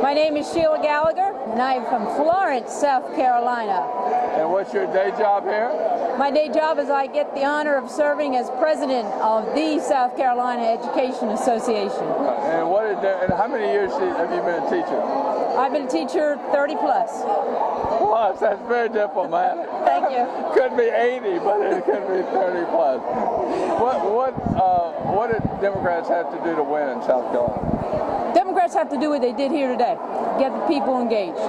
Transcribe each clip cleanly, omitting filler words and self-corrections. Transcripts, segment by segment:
My name is Sheila Gallager, and I am from Florence, South Carolina. And what's your day job here? My day job is I get the honor of serving as president of the South Carolina Education Association. And how many years have you been a teacher? I've been a teacher 30 plus. Plus, that's very diplomatic. Thank you. Could be 80, but it could be 30 plus. What did Democrats have to do to win in South Carolina? Democrats have to do what they did here today. Get the people engaged.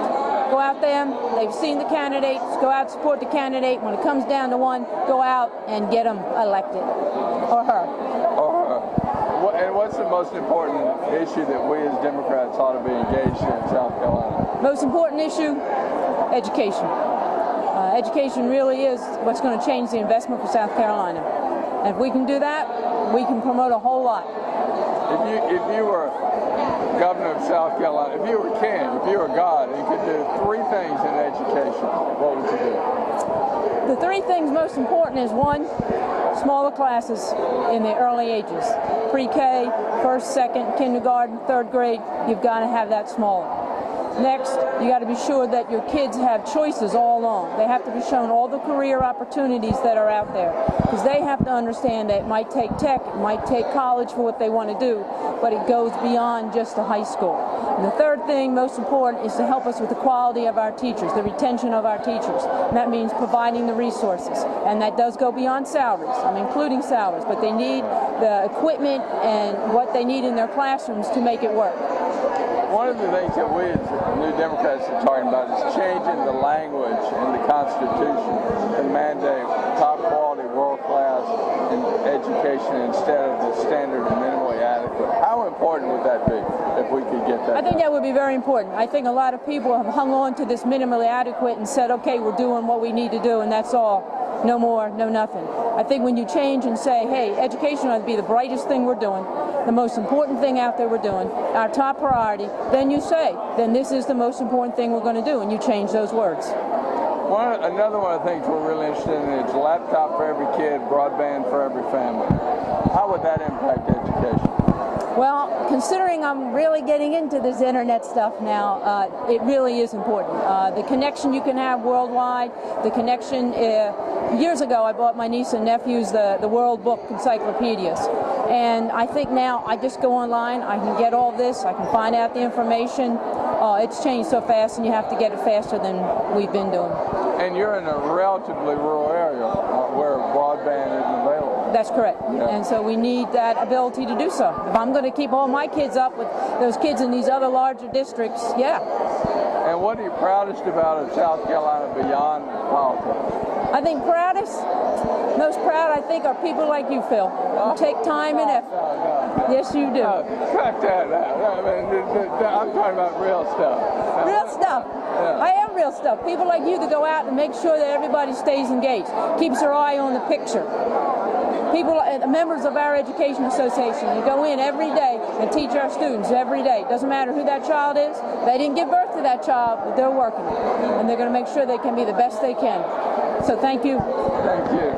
Go out there. They've seen the candidates. Go out, support the candidate. When it comes down to one, go out and get them elected. Or her. Or her. And what's the most important issue that we as Democrats ought to be engaged in South Carolina? Most important issue, education. Education really is what's going to change the investment for South Carolina. And if we can do that, we can promote a whole lot. If you were governor of South Carolina, if you were king, if you were God, and you could do three things in education, what would you do? The three things most important is one, smaller classes in the early ages. Pre-K, first, second, kindergarten, third grade, you've got to have that smaller. Next, you got to be sure that your kids have choices all along. They have to be shown all the career opportunities that are out there, because they have to understand that it might take tech, it might take college for what they want to do, but it goes beyond just the high school. And the third thing, most important, is to help us with the quality of our teachers, the retention of our teachers. And that means providing the resources, and that does go beyond salaries. I'm including salaries, but they need the equipment and what they need in their classrooms to make it work. One of the things that we as New Democrats are talking about is changing the language in the Constitution to mandate top quality, world class in education instead of the standard and minimally adequate. How important would that be if we could get that? I think that would be very important. I think a lot of people have hung on to this minimally adequate and said, okay, we're doing what we need to do and that's all. No more, no nothing. I think when you change and say, hey, education ought to be the brightest thing we're doing, the most important thing out there we're doing, our top priority, then you say, then this is the most important thing we're going to do, and you change those words. Another one of the things we're really interested in is laptop for every kid, broadband for every family. How would that impact education? Well, considering I'm really getting into this internet stuff now, it really is important. The connection you can have worldwide, the connection, years ago I bought my niece and nephews the World Book encyclopedias. And I think now I just go online, I can get all this, I can find out the information. It's changed so fast and you have to get it faster than we've been doing. And you're in a relatively rural area where broadband isn't available. That's correct. Yeah. And so we need that ability to do so. If I'm going to keep all my kids up with those kids in these other larger districts, yeah. And what are you proudest about in South Carolina beyond politics? I think most proud, I think, are people like you, Phil, who take time and effort. No. Yes, you do. Cut that out. I'm talking about real stuff. Real stuff. Yeah. I am real stuff. People like you that go out and make sure that everybody stays engaged, keeps their eye on the picture. People, members of our education association, you go in every day and teach our students every day. Doesn't matter who that child is. They didn't give birth to that child, but they're working. And they're going to make sure they can be the best they can. So thank you. Thank you.